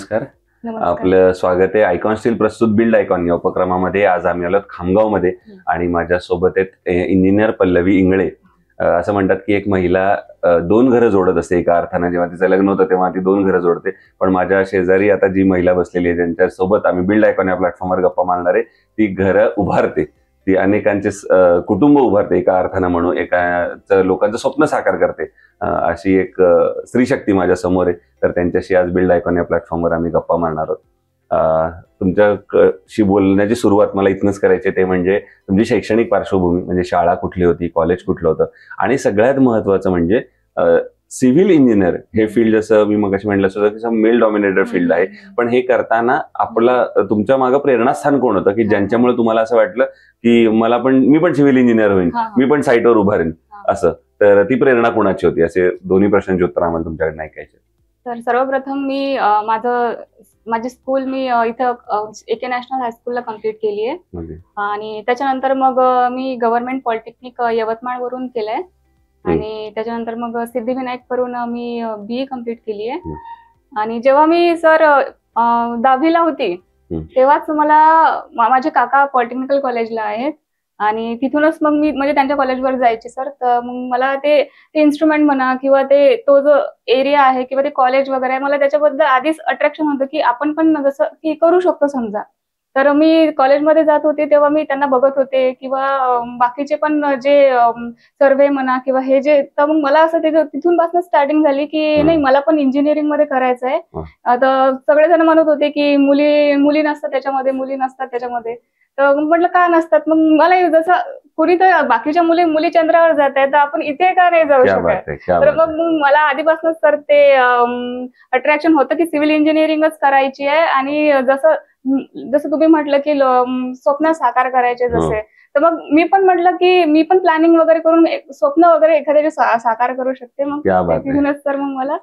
नमस्कार. नमस्कार. आपलं स्वागत आहे आयकॉन स्टील प्रस्तुत बिल्ड आयकॉन या उपक्रमामध्ये. आज आम्ही आलो खामगावमध्ये आणि माझ्या सोबत आहेत इंजिनियर पल्लवी इंगळे. असं म्हणतात की एक महिला दोन घरं जोडत असते एका अर्थानं. जेव्हा तिचं लग्न होतं तेव्हा ती दोन घरं जोडते. पण माझ्या शेजारी आता जी महिला बसलेली आहे ज्यांच्या सोबत आम्ही बिल्ड आयकॉन या प्लॅटफॉर्मवर गप्पा मारणार आहे, ती घरं उभारते, ती अनेकांचे कुटुंब उभारते एका अर्थानं, म्हणून एका लोकांचं स्वप्न साकार करते. अशी एक स्त्री शक्ती माझ्या समोर आहे. तर त्यांच्याशी आज बिल्ड आयकॉन या प्लॅटफॉर्मवर आम्ही गप्पा मारणार आहोत. तुमच्याशी बोलण्याची सुरुवात मला इथनंच करायची, ते म्हणजे तुमची शैक्षणिक पार्श्वभूमी, म्हणजे शाळा कुठली होती, कॉलेज कुठलं होतं, आणि सगळ्यात महत्वाचं म्हणजे सिव्हिल इंजिनियर हे फील्ड, जसं मी मगाशी म्हटलं सुद्धा मेल डॉमिनेटेड फील्ड आहे. पण हे करताना आपला तुमच्या मागे प्रेरणास्थान कोण होतं की ज्यांच्यामुळे तुम्हाला असं वाटलं की मी पण सिव्हिल इंजिनियर होईन, मी पण साईटवर उभारेन असं? तर ती प्रेरणा कोणाची होती? असे दोन्ही प्रश्नांची उत्तर आम्हाला तुमच्याकडे ऐकायचे. तर सर्वप्रथम मी माझी स्कूल मी इथं AK नॅशनल हायस्कूलला कम्प्लीट केली आहे. आणि त्याच्यानंतर मग मी गव्हर्नमेंट पॉलिटेक्निक यवतमाळ वरून केलंय. आणि त्याच्यानंतर मग सिद्धिविनायक करून मी BE कम्प्लीट केली आहे. आणि जेव्हा मी सर 10वीला होती तेव्हाच माझे काका पॉलिटेक्निकल कॉलेजला आहेत आणि तिथूनच मग मी म्हणजे त्यांच्या कॉलेजवर जायचे सर. तर मग मला ते इन्स्ट्रुमेंट म्हणा किंवा तो जो एरिया आहे किंवा ते कॉलेज वगैरे, मला त्याच्याबद्दल आधीच अट्रॅक्शन होतं की आपण पण जसं की करू शकतो समजा. तर मी कॉलेजमध्ये जात होते तेव्हा मी त्यांना बघत होते किंवा बाकीचे पण जे सर्वे म्हणा किंवा हे जे, तर मग मला असं तिथून पासून स्टार्टिंग झाली की नाही मला पण इंजिनिअरिंग मध्ये करायचं आहे. आता सगळेजण म्हणत होते की मुली नसतात त्याच्यामध्ये. तर मग म्हटलं का नसतात? मग मला जसं कुणी तर बाकीच्या मुली चंद्रावर जात आहेत, तर आपण इथे का नाही जाऊ शकत? तर मग मला आधीपासूनच तर ते अट्रॅक्शन होतं की सिव्हिल इंजिनिअरिंगच करायची आहे. आणि जसं तुम्ही म्हटलं की स्वप्न साकार करायचे जसे, तर मग मी पण म्हटलं की मी पण प्लॅनिंग वगैरे करून स्वप्न वगैरे एखाद्याचे साकार करू शकते. मग तिथूनच तर मग मला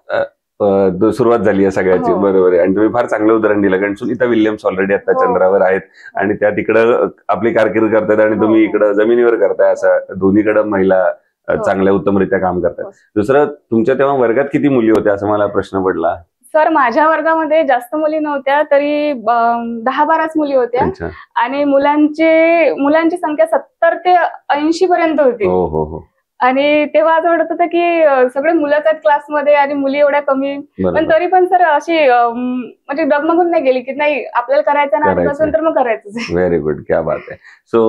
सुरुवात झाली आहे सगळ्याची. बरोबर आहे. आणि तुम्ही फार चांगलं उदाहरण दिलं, कारण सुनीता विल्यम्स ऑलरेडी आता चंद्रावर आहेत आणि त्या तिकडं आपली कारकीर्द करतात आणि तुम्ही इकडं जमिनीवर करताय. असं दोन्हीकडे महिला चांगल्या उत्तमरित्या काम करतात. दुसरं, तुमच्या तेव्हा वर्गात किती मुली होत्या असं मला प्रश्न पडला. सर माझ्या वर्गामध्ये जास्त मुली नव्हत्या, तरी 10-12च मुली होत्या. आणि मुलांची संख्या 70 ते 80 पर्यंत होती. हो. आणि तेव्हा असं वाटत होतं की सगळे मुलंच आहेत क्लासमध्ये आणि मुली एवढ्या कमी. पण तरी पण सर अशी म्हणजे डगमगून नाही गेली की नाही आपल्याला करायचं ना आधीपासून, तर मग करायचं. व्हेरी गुड, क्या बात आहे. सो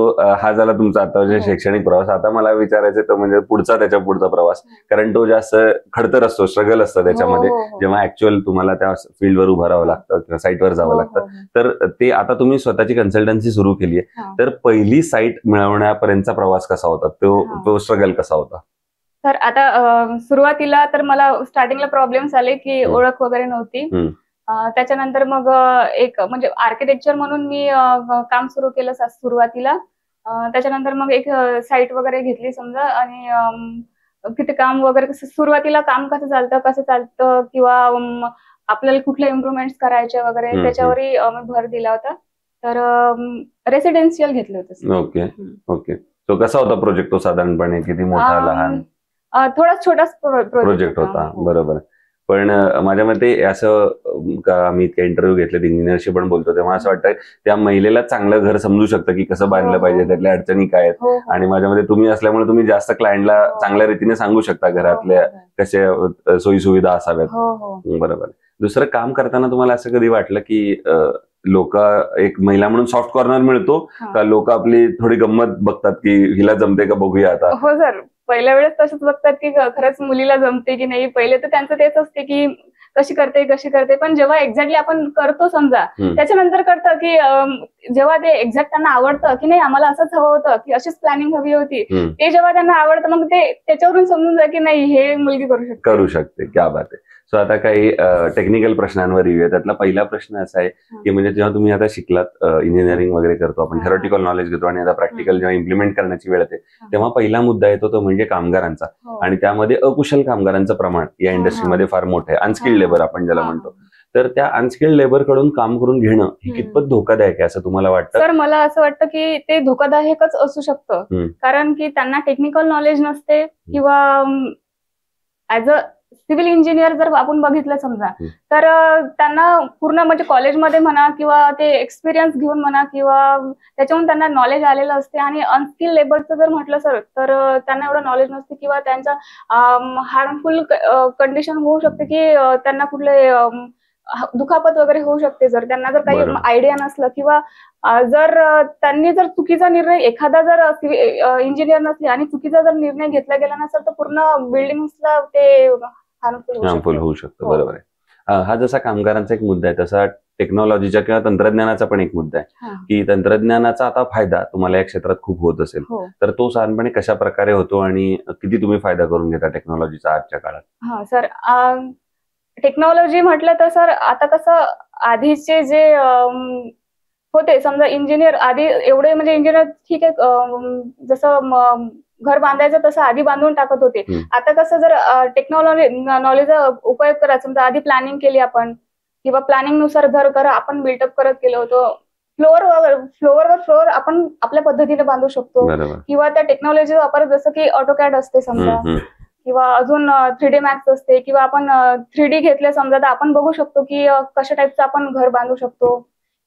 हा झाला तुमचा आता शैक्षणिक प्रवास. आता मला विचारायचं तो म्हणजे त्याच्या पुढचा प्रवास, कारण तो जास्त खडतर असतो, स्ट्रगल असतं त्याच्यामध्ये. जेव्हा ऍक्च्युअल तुम्हाला त्या फील्डवर उभं राहावं लागतं किंवा साईटवर जावं लागतं, तर ते आता तुम्ही स्वतःची कन्सल्टन्सी सुरू केली आहे. तर पहिली साईट मिळवण्यापर्यंतचा प्रवास कसा होता? तो स्ट्रगल कसा होता? तर आता सुरुवातीला तर मला स्टार्टिंगला प्रॉब्लेम्स आले की ओळख वगैरे नव्हती. त्याच्यानंतर मग एक म्हणजे आर्किटेक्चर म्हणून मी काम सुरू केलं सुरुवातीला. त्याच्यानंतर मग एक साईट वगैरे घेतली समजा, आणि तिथे काम वगैरे सुरुवातीला काम कसं चालतं किंवा आपल्याला कुठल्या इम्प्रुव्हमेंट्स करायच्या वगैरे त्याच्यावरही मी भर दिला होता. तर रेसिडेन्शियल घेतलं होतं. ओके. तो कसा होता प्रोजेक्ट? तो साधारणपणे किती मोठा, लहान? थोडा छोटाच प्रोजेक्ट होता. बरोबर. पण माझ्या मते असं का आम्ही इतके इंटरव्ह्यू घेतले, इंजिनियरशी पण बोलतो, तेव्हा असं वाटतं त्या महिलेला चांगलं घर समजू शकतं की कसं बांधलं पाहिजे, त्यातल्या अडचणी काय आहेत. आणि माझ्या मते तुम्ही असल्यामुळे तुम्ही जास्त क्लायंटला चांगल्या रीतीने सांगू शकता घरातल्या कशा सोयी सुविधा असाव्यात. बरोबर. दुसरं, काम करताना तुम्हाला असं कधी वाटलं की लोक एक महिला म्हणून सॉफ्ट कॉर्नर मिळतो का? लोक आपली थोडी गंमत बघतात की हिला जमते का बघूया आता? हो सर, पहिल्या वेळेस तसंच बघतात की खरंच मुलीला जमते की नाही. पहिले तर त्यांचं तेच असते की कशी करते. पण जेव्हा एक्झॅक्टली आपण करतो समजा, त्याच्यानंतर कळतं की जेव्हा ते एक्झॅक्ट त्यांना आवडतं की नाही आम्हाला असंच हवं होतं की अशीच प्लॅनिंग हवी होती, ते जेव्हा त्यांना आवडतं मग ते त्याच्यावरून समजून जाईल की नाही हे मुलगी करू शकते. क्या बात आहे. सो आता काही टेक्निकल प्रश्नांवर येऊया. त्यातला पहिला प्रश्न असा आहे की म्हणजे जेव्हा तुम्ही आता शिकलात, इंजिनिअरिंग वगैरे करतो आपण, थेरॉटिकल नॉलेज घेतो आणि आता प्रॅक्टिकल जेव्हा इम्प्लिमेंट करण्याची वेळ येते, तेव्हा पहिला मुद्दा येतो तो म्हणजे कामगारांचा. आणि त्यामध्ये अकुशल कामगारांचं प्रमाण या इंडस्ट्रीमध्ये फार मोठं आहे. अनस्किल्ड लेबर आपण ज्याला म्हणतो. तर त्या अनस्किल्ड लेबर कडून काम करून घेणं हे कितपत धोकादायक आहे असं तुम्हाला वाटतं? सर मला असं वाटतं की ते धोकादायकच असू शकतं, कारण की त्यांना टेक्निकल नॉलेज नसते किंवा ऍज अ सिव्हिल इंजिनियर जर आपण बघितलं समजा, तर त्यांना पूर्ण म्हणजे कॉलेजमध्ये म्हणा किंवा ते एक्सपिरियन्स घेऊन म्हणा किंवा त्याच्याहून त्यांना नॉलेज आलेलं असते, आणि अनस्किल लेबरचं जर म्हटलं सर तर त्यांना एवढं नॉलेज नसते किंवा त्यांचा हार्मफुल कंडिशन होऊ शकते की त्यांना कुठले दुखापत वगैरे होऊ शकते जर त्यांना जर काही आयडिया नसलं, किंवा जर त्यांनी जर चुकीचा निर्णय, एखादा जर इंजिनियर नसले आणि चुकीचा जर निर्णय घेतला गेला नसेल तर पूर्ण बिल्डिंग्सला ते हार्मफुल होऊ शकतं. बरोबर आहे. हा जसा कामगारांचा एक मुद्दा आहे तसा टेक्नॉलॉजीचा किंवा तंत्रज्ञानाचा पण एक मुद्दा आहे की तंत्रज्ञानाचा आता फायदा तुम्हाला या क्षेत्रात खूप होत असेल, तर तो साधारणपणे कशा प्रकारे होतो आणि किती तुम्ही फायदा करून घेता टेक्नॉलॉजीचा आजच्या काळात? हा सर, टेक्नॉलॉजी म्हटलं तर सर आता कसं आधीचे जे होते समजा इंजिनियर, आधी एवढे म्हणजे इंजिनियर ठीक आहे, जसं घर बांधायचं तसं आधी बांधून टाकत होते. आता कसं जर नॉलेजचा उपयोग करा, समजा आधी प्लॅनिंग केली आपण किंवा प्लॅनिंग नुसार घर आपण बिल्डअप करत गेलो होतो, फ्लोअर आपण आपल्या पद्धतीने बांधू शकतो, किंवा त्या टेक्नॉलॉजीचा वापर जसं की ऑटोकॅड असते समजा, किंवा अजून 3D मॅक्स असते, किंवा आपण 3D घेतले समजा तर आपण बघू शकतो की कशा टाईपचं आपण घर बांधू शकतो,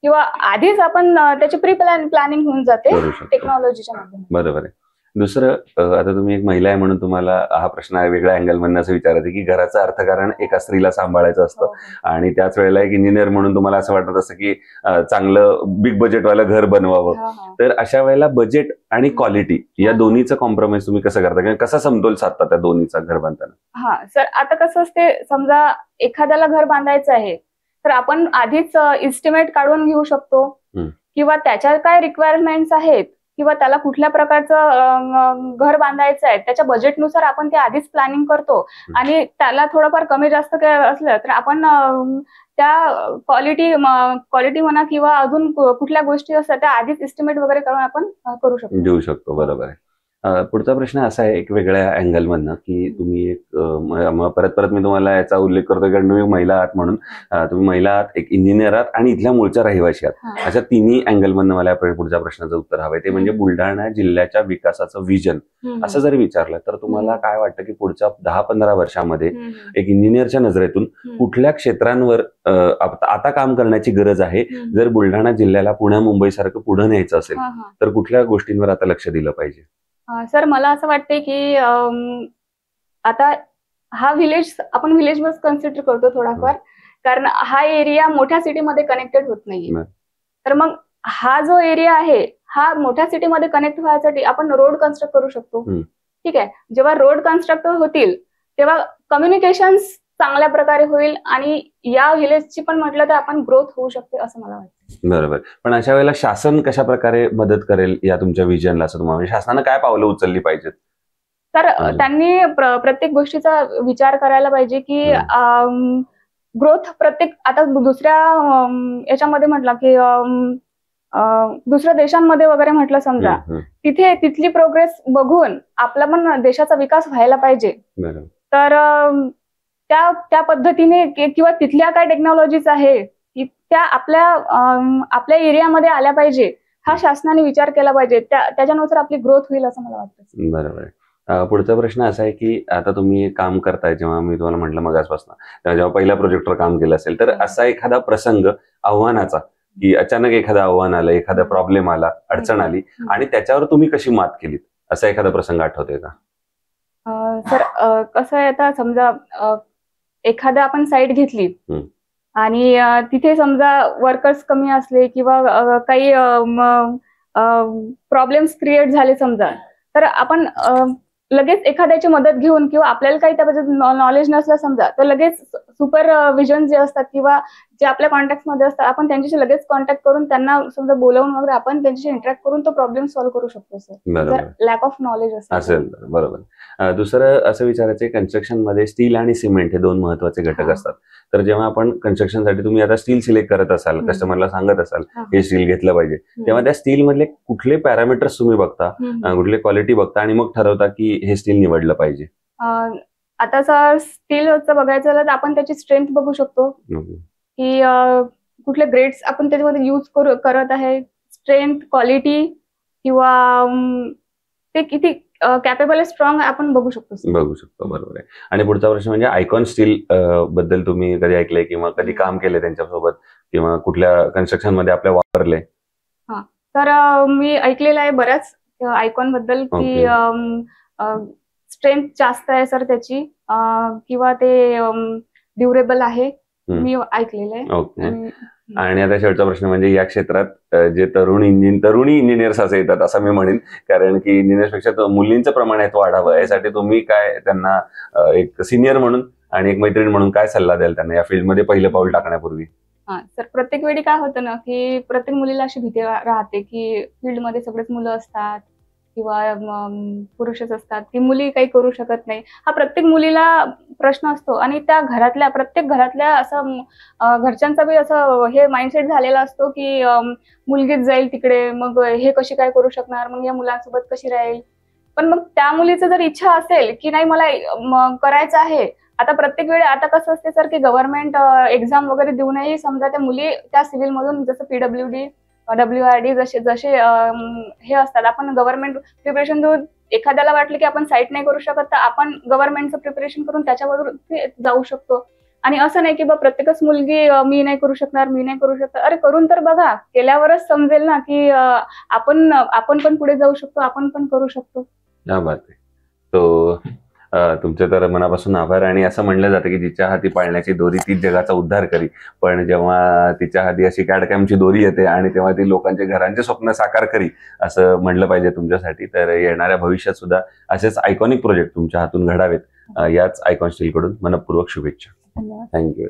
किंवा आधीच आपण त्याची प्लॅनिंग होऊन जाते टेक्नॉलॉजीच्या माध्यमातून. बरोबर आहे. दुसरं, आता तुम्ही एक महिला आहे म्हणून तुम्हाला हा प्रश्न वेगळ्या अँगल मधून असं विचारायचं की घराचं अर्थकारण एका स्त्रीला सांभाळायचं असतं, आणि त्याच वेळेला एक इंजिनियर म्हणून तुम्हाला असं वाटत असतं की चांगलं बिग बजेटवालं घर बनवावं. तर अशा वेळेला बजेट आणि क्वालिटी या दोन्हीचं कॉम्प्रोमाइज तुम्ही कसं करता किंवा कसा समतोल साधता त्या दोन्हीचा घर बांधताना? हा सर, आता कसं असते, समजा एखाद्याला घर बांधायचं आहे तर आपण आधीच इस्टिमेट काढून घेऊ शकतो, किंवा त्याच्या काय रिक्वायरमेंट्स आहेत किंवा त्याला कुठल्या प्रकारचं घर बांधायचं आहे त्याच्या बजेटनुसार आपण ते आधीच प्लॅनिंग करतो, आणि त्याला थोडंफार कमी जास्त असलं तर आपण त्या क्वालिटी म्हणा किंवा अजून कुठल्या गोष्टी असतात त्या आधीच एस्टिमेट वगैरे करून आपण करू शकतो, देऊ शकतो. बरोबर आहे. पुढचा प्रश्न असा आहे एक वेगळ्या अँगल मधनं की तुम्ही एक परत मी तुम्हाला याचा उल्लेख करतोय कारण तुम्ही महिला आहात म्हणून, तुम्ही महिला आहात, एक इंजिनियर आहात आणि इथल्या मूळच्या रहिवाशी आहात. अशा तिन्ही अँगल मधनं मला पुढच्या प्रश्नाचं उत्तर हवंय, ते म्हणजे बुलढाणा जिल्ह्याच्या विकासाचं विजन असं जर विचारलं तर तुम्हाला काय वाटतं की पुढच्या 10-15 वर्षामध्ये एक इंजिनियरच्या नजरेतून कुठल्या क्षेत्रांवर आता काम करण्याची गरज आहे? जर बुलढाणा जिल्ह्याला पुण्या मुंबई सारखं पुढे न्यायचं असेल तर कुठल्या गोष्टींवर आता लक्ष दिलं पाहिजे? सर, मला असं वाटतंय की आता हा आपण विलेज बस कन्सिडर करतो थोडाफार, कारण हा एरिया मोठ्या सिटीमध्ये कनेक्टेड होत नाहीये. तर मग हा जो एरिया आहे हा मोठ्या सिटीमध्ये कनेक्ट व्हायसाठी आपण रोड कन्स्ट्रक्ट करू शकतो. ठीक आहे, जेव्हा रोड कन्स्ट्रक्ट होतील तेव्हा कम्युनिकेशन चांगल्या प्रकारे होईल आणि या विलेजची पण म्हटलं तर आपण ग्रोथ होऊ शकते असं मला वाटतं. बरोबर. पण अशा वेळेला शासन कशा प्रकारे मदत करेल या तुमच्या विजनला, असं तुम्हाला शासनानं काय पावलं उचलली पाहिजेत? तर त्यांनी प्रत्येक गोष्टीचा विचार करायला पाहिजे की ग्रोथ प्रत्येक, आता दुसऱ्या याच्यामध्ये म्हटलं की दुसऱ्या देशांमध्ये वगैरे म्हटलं समजा, तिथली प्रोग्रेस बघून आपला पण देशाचा विकास व्हायला पाहिजे. तर त्या पद्धतीने किंवा तिथल्या काय टेक्नॉलॉजीज आहे त्या आपल्या एरियामध्ये आल्या पाहिजे, हा शासनाने विचार केला पाहिजे. त्याच्यानुसार आपली ग्रोथ होईल असं मला वाटतं. बरोबर. पुढचा प्रश्न असा आहे की आता तुम्ही काम करताय, जेव्हा मी तुम्हाला म्हटलं मगासपासून, तेव्हा जेव्हा पहिल्या प्रोजेक्टवर काम केलं असेल तर असा एखादा प्रसंग आव्हानाचा की अचानक एखादं आव्हान आलं, एखादा प्रॉब्लेम आला, अडचण आली आणि त्याच्यावर तुम्ही कशी मात केलीत, असा एखादा प्रसंग आठवतोय का? सर, कसं आहे, आता समजा एखादा आपण साईट घेतली आणि तिथे समजा वर्कर्स कमी असले किंवा काही प्रॉब्लेम्स क्रिएट झाले समजा, तर आपण लगेच एखाद्याची मदत घेऊन किंवा आपल्याला काही त्याबद्दल नॉलेज नसलं समजा तर लगेच सुपरविजन जे असतात किंवा जे आपल्या कॉन्टॅक्ट मध्ये असतात आपण त्यांच्याशी लगेच कॉन्टॅक्ट करून त्यांना समजा बोलावून वगैरे आपण त्यांच्याशी इंटरॅक्ट करून तो प्रॉब्लेम सॉल्व्ह करू शकतो सर, जर लॅक ऑफ नॉलेज असेल. बरोबर. दुसरं असं विचारायचं, कन्स्ट्रक्शन मध्ये स्टील आणि सिमेंट हे दोन महत्वाचे घटक असतात. तर जेव्हा आपण कन्स्ट्रक्शनसाठी तुम्ही आता स्टील सिलेक्ट करत असाल, कस्टमरला सांगत असाल हे स्टील घेतलं पाहिजे, तेव्हा त्या स्टील मधले कुठले पॅरामीटर्स तुम्ही बघता, कुठले क्वालिटी बघता आणि मग ठरवता की हे स्टील निवडलं पाहिजे? आता सर स्टीलचं बघायचं झालं तर आपण त्याची स्ट्रेंथ बघू शकतो की कुठले ग्रेड्स आपण त्याच्यामध्ये यूज करत आहे, स्ट्रेंथ, क्वालिटी, किंवा ते किती कॅपेबल स्ट्रॉंग आपण बघू शकतो. बरोबर आहे. आणि पुढचा प्रश्न म्हणजे आयकॉन स्टील बद्दल तुम्ही कधी ऐकलंय किंवा कधी काम केलंय त्यांच्यासोबत किंवा कुठल्या कन्स्ट्रक्शन मध्ये आपल्या वापरले? तर मी ऐकलेलं आहे बऱ्याच आयकॉन बद्दल की स्ट्रेंथ जास्त आहे सर त्याची, किंवा ते ड्युरेबल आहे, मी ऐकलेलं आहे. ओके. आणि आता शेवटचा प्रश्न म्हणजे या क्षेत्रात जे तरुणी इंजिनियर्स असे येतात असं मी म्हणेन, कारण की इंजिनियर्सपेक्षा मुलींचं प्रमाण आहे वाढावं, यासाठी तुम्ही काय त्यांना एक सिनियर म्हणून आणि एक मैत्रीण म्हणून काय सल्ला द्याल त्यांना या फील्डमध्ये पहिलं पाऊल टाकण्यापूर्वी? सर प्रत्येक वेळी काय होतं ना की प्रत्येक मुलीला अशी भीती राहते की फील्डमध्ये सगळेच मुलं असतात किंवा पुरुषच असतात की मुली काही करू शकत नाही. हा प्रत्येक मुलीला प्रश्न असतो आणि त्या प्रत्येक घरातल्या असं घरच्यांचा बी असं हे माइंडसेट झालेला असतो की मुलगीच जाईल तिकडे, मग हे कशी काय करू शकणार, मग या मुलांसोबत कशी राहील. पण मग त्या मुलीचं जर इच्छा असेल की नाही मला करायचं आहे, आता प्रत्येक वेळी आता कसं असते सर की गव्हर्नमेंट एक्झाम वगैरे देऊनही समजा त्या मुली त्या सिव्हिल मधून जसं PWD WRD जसे हे असतात, आपण गव्हर्नमेंट प्रिपरेशन देऊन एखाद्याला वाटलं की आपण साईट नाही करू शकत तर आपण गव्हर्नमेंटचं प्रिपरेशन करून त्याच्यावरून जाऊ शकतो. आणि असं नाही की बा प्रत्येकच मुलगी मी नाही करू शकणार. अरे करून तर बघा, केल्यावरच समजेल ना की आपण पण पुढे जाऊ शकतो, आपण पण करू शकतो. क्या बात आहे. तो तुमचे तर मनापासून आभार. आणि असं म्हणलं जातं की जिच्या हाती पाळण्याची दोरी तीच जगाचा उद्धार करी, पण जेव्हा तिच्या हाती अशी कॅडकॅमची दोरी येते आणि तेव्हा ती लोकांचे घरांचे स्वप्न साकार करी, असं म्हणलं पाहिजे तुमच्यासाठी. तर येणाऱ्या भविष्यात सुद्धा असेच आयकॉनिक प्रोजेक्ट तुमच्या हातून घडावेत, याच आयकॉन स्टील कडून मनपूर्वक शुभेच्छा. धन्यवाद. थँक्यू.